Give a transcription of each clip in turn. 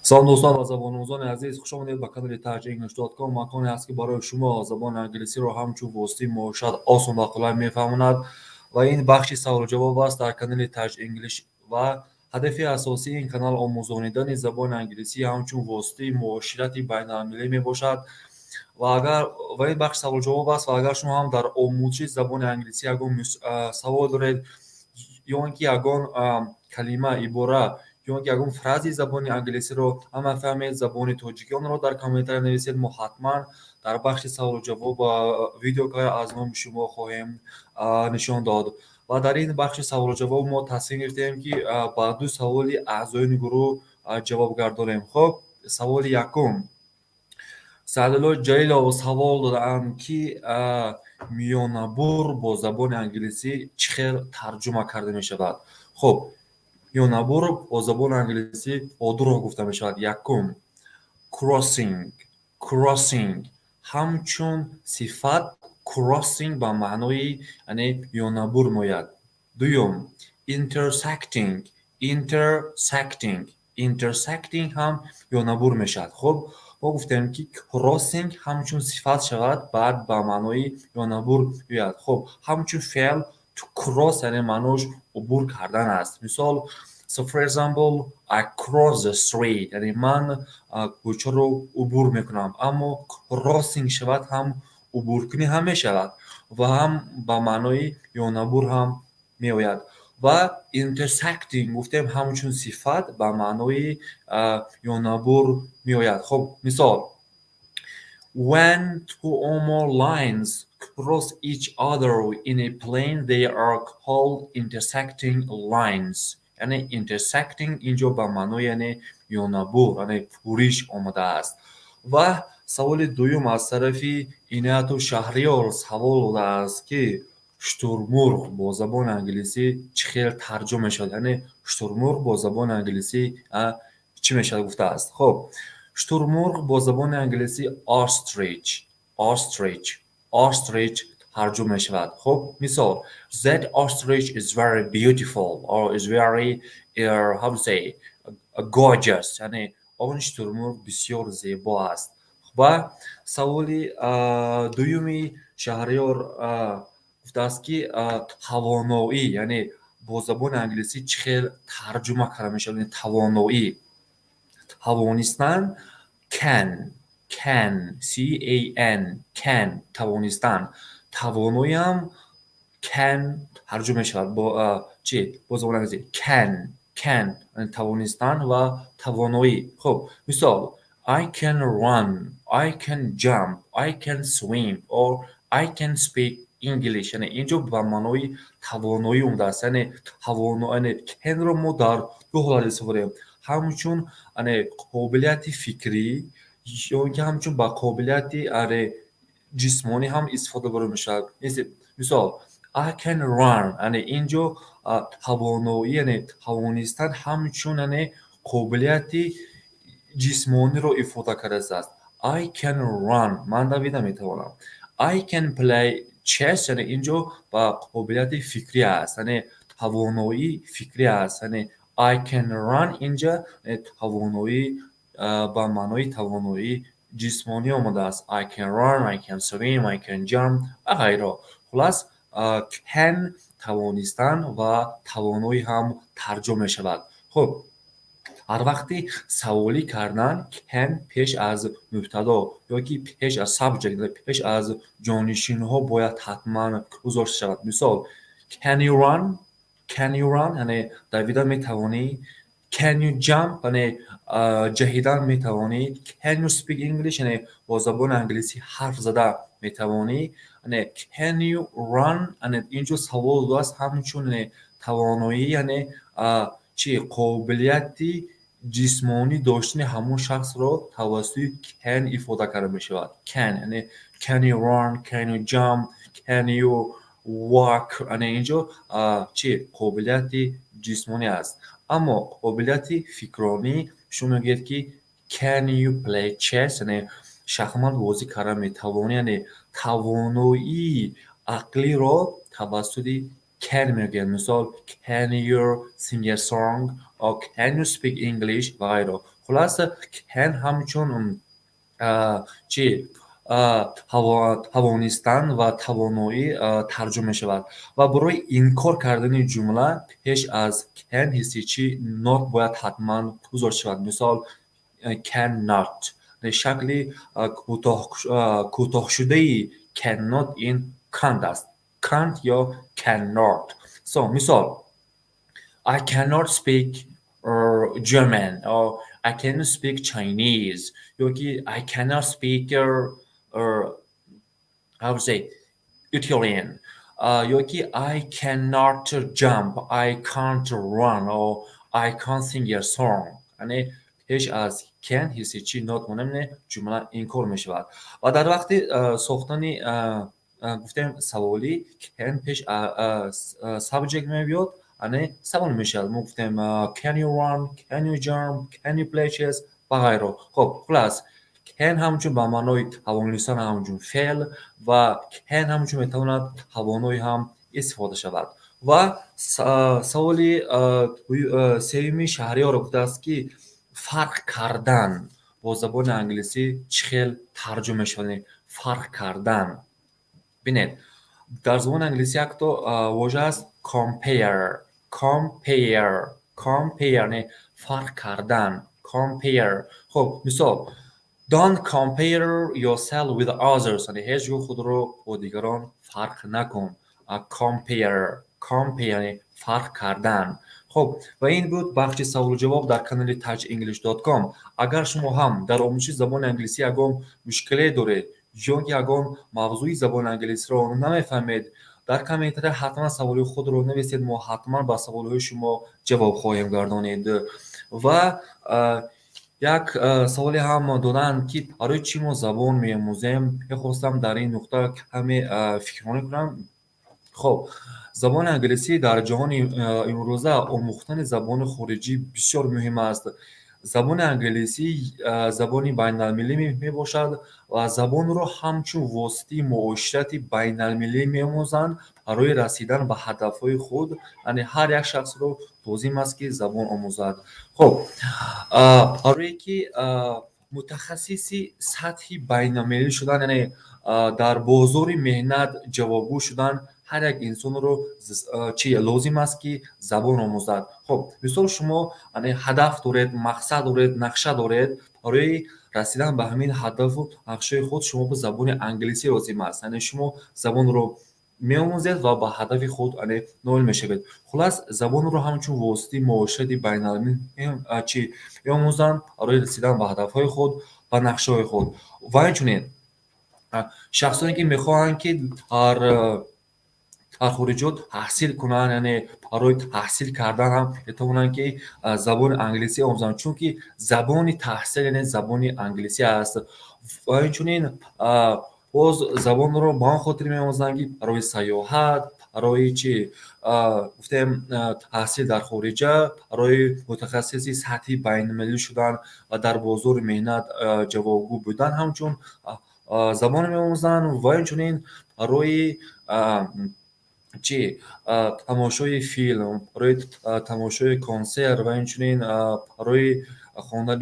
سلام دوستان و زبان آموزان عزیز، خوش آمدید به کانال tarjienglish.com. مکانی است که برای شما زبان انگلیسی را همچون واسطی معاشرت آسان و قلم میفهماند و این بخش سوال و جواب است در کانال ترج انگلیش و هدف اساسی این کانال آموزاندن زبان انگلیسی همچون واسطی معاشرت بین المللی می باشد و این بخش سوال و جواب است. و اگر شما هم در آموزش زبان انگلیسی سوال دارید یا اینکه یگان کلمه عباره یا اینکه یگان فراز زبان انگلیسی رو هم فهمید زبان تاجیکی آن رو در کامنتار نویسید. ما حتما در بخش سوال و جواب ویدیو که از ما شما خواهیم نشان داد. و در این بخش سوال و جواب ما تصمیم گرفتیم که با دو سوالی اعضای گروه جواب گردانیم. خب سوال یکم، سعدالله جلیلov سوال دادند که میانبر با زبان انگلیسی چه خیل ترجمه کرده می شود. خب میانبر با زبان انگلیسی با دو راه گفته می شود. یکم crossing، crossing همچون صفت crossing به معنای یعنی میانبر میآید. دوم intersecting، intersecting، intersecting هم میانبر می شود. خب ما گفتیم که crossing همچون صفت شود بعد به معنای میانبر بیاید. خب همچون فعل to cross یعنی معناش عبور کردن است. مثال So for example, I cross the street یعنی من کوچه رو عبور میکنم. اما crossing شود هم عبور کنی هم میشود و هم به معنای میانبر هم میآید. و intersecting گفتیم همچون صفت به معنای میانبر میآید. خب مثال When two or more lines cross each other in a plane they are called intersecting lines. یعنی intersecting اینجا به معنای یعنی میانبر یعنی پوریش آمده است. و سوال دوم از طرف عنایت شهریار سوال داده است که شترمرغ با زبان انگلیسی چه خیل ترجمه شد. یعنی شترمرغ با زبان انگلیسی چی میشه گفته است. خب شترمرغ با زبان انگلیسی ostrich، ostrich، ostrich ترجمه می شود. خب مثال that ostrich is very beautiful or is very how to say gorgeous یعنی آن شترمرغ بسیار زیبا است. و سوال دومی شهریار گفته است که توانایی یعنی با زبان انگلیسی چه خیل ترجمه کرده می شود. توانایی توانستن can، can، can، can توانستن. توانایی هم can ترجمه شود با چی؟ با زبان انگلیسی can، can توانستن و توانایی. خب مثال I can run، I can jump، I can swim or I can speak English. یعنی اینجا به معنای توانایی اومده است. یعنی توانایی can رو ما در دو حالت استفاده کنیم. همچون قابلیت فکری یا که همچون با قابلیت جسمانی هم استفاده برای میشه. مثال I can run یعنی اینجا توانایی یعنی توانستن همچون یعنی قابلیت جسمانی رو ifade کرده است. I can run من دویده میتوانم. I can play chess یعنی اینجا با قابلیت فکری است یعنی توانایی فکری است. یعنی I can run اینجا توانایی با معنای توانایی جسمانی آمده است. I can run، I can swim، I can jump و غیره. خلاص can توانستن و توانایی هم ترجمه شود. خب هر وقتی سوالی کردن can پیش از مبتدا یا که پیش از subject پیش از جانشین ها باید حتما گذاشته شود. مثال can you run، can you run یعنی دویدن میتوانی. can you jump یعنی جهیدن میتوانی. can you speak English یعنی با زبان انگلیسی حرف زده میتوانی. یعنی can you run یعنی اینجا سوال دو است همچون توانایی یعنی چی قابلیتی جسمانی داشتن همون شخص رو توسط can ifade کرده می شود. can یعنی can you run، can you jump، can you walk یعنی اینجا چی قابلیت جسمانی است. اما قابلیت فکرانی شما میگید که can you play chess یعنی شахмат بازی کردن میتوانی. یعنی توانایی عقلی را توسط can میگن. مثال can you sing a song or can you speak English و غیره. خلاصه can همچون چی توانستن و توانایی ترجمه شود و برای انکار کردن جمله پیش از can حسی چی not باید حتما گذاشته شود. مثال cannot شکلی کوتاه شده cannot این can't است. can't یا cannot. مثال I cannot speak German or I cannot speak Chinese. یا که I cannot speak how to say Italian. یا که I cannot jump, I can't run or I can't sing a song. یعنی پیش از can حسی چی not مهمه جمله این کار می شود. و در وقت ساختن گفتیم سوالی can پیش subject می بیاد یعنی سوال میشه. ما گفتیم can you run, can you jump, can you play chess و غیره. خب خلاص can همچون به معنای توانستن همچون فعل و can همچون میتواند توانایی هم استفاده شود. و سوالی سومی شهریار گفته است که فرق کردن با زبان انگلیسی چه خیلی ترجمه شده. فرق کردن ببینید در زبان انگلیسی یک تا واژه است compare یعنی فرق کردن. compare. خب مثال don't compare yourself with others یعنی هیچ گاه خود رو با دیگران فرق نکن. compare یعنی فرق کردن. خب و این بود بخش سوال و جواب در کانال tagenglish.com. اگر شما هم در آموزش زبان انگلیسی یگان مشکلی دارید یا یگان موضوعی زبان انگلیسی رو نمیفهمید در کامنت حتما سوال خود رو نویسید. ما حتما با سوالهای شما جواب خواهیم گردانید. و یک سوالی هم دادن که برای چی ما زبان می‌آموزیم. خواستم در این نقطه کمی فکر کنم. خب زبان انگلیسی در جهان امروزه آموختن زبان خارجی بسیار مهم است. زبان انگلیسی زبانی بین المللی می باشد و زبان رو همچون واسطه معاشرت بین المللی می آموزند برای رسیدن به هدفهای خود. یعنی هر یک شخص رو لازم است که زبان آموزد. خب برای که متخصصی سطحی بین المللی شدن یعنی در بازار مهنت جوابگو شدن هر یک انسان رو چی لازم است که زبان آموزد. خب مثال شما یعنی هدف دارید، مقصد دارید، نقشه دارید، برای رسیدن به همین هدف و نقشه خود شما به زبان انگلیسی لازم است. یعنی شما زبان رو می‌آموزید و به هدف خود یعنی نائل می‌شوید. خلاص زبان رو همچون واسطه معاشرت بین المللی چی می‌آموزند برای رسیدن به هدف‌های خود و نقشه‌های خود. و همچنین شخصانی که می‌خواهند که در خارجات تحصیل کنند یعنی برای تحصیل کردن هم بتوانند که زبان انگلیسی آموزند چون که زبان تحصیل یعنی زبان انگلیسی است. و همچنین باز زبان رو با آن خاطر می‌آموزند که برای سیاحت، برای چی گفتیم تحصیل در خارجه، برای متخصصی سطحی بین المللی شدن و در بازار مهنت جوابگو بودن همچون زبان می‌آموزند. و همچنین برای چی تماشای فیلم، برای تماشای کنسرت و همچنین برای خواندن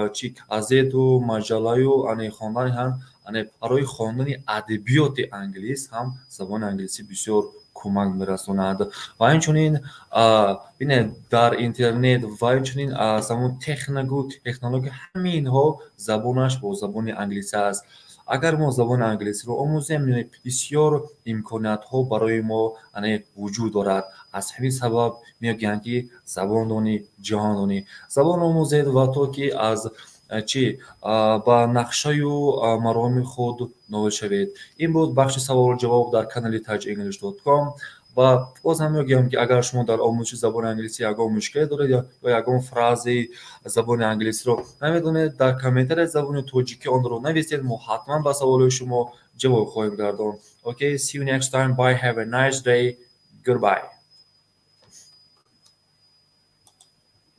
چی گازت و مجله و یعنی خواندن هم یعنی برای خواندن ادبیات انگلیس هم زبان انگلیسی بسیار کمک می‌رساند. و همچنین ببینید در اینترنت و همچنین زبان تکنولوژی همین ها زبانش با زبان انگلیسی است. اگر ما زبان انگلیسی رو آموزیم بسیار امکانات ها برای ما یعنی وجود دارد. از همین سبب میگن که زبان دانی جهان دانی. زبان آموزید و تا که از چی با نقشه و مرامی خود نویل شوید. این بود بخش سوال و جواب در کانال tagenglish.com. و باز هم میگم که اگر شما در آموزش زبان انگلیسی یگان مشکل دارید یا یگان فرازی زبان انگلیسی رو نمیدونید در کامنتر زبان تاجیکی آن رو نویسید. ما حتما با سوال شما جواب خواهیم گردان. Okay, see you next time. Bye. Have a nice day. Goodbye.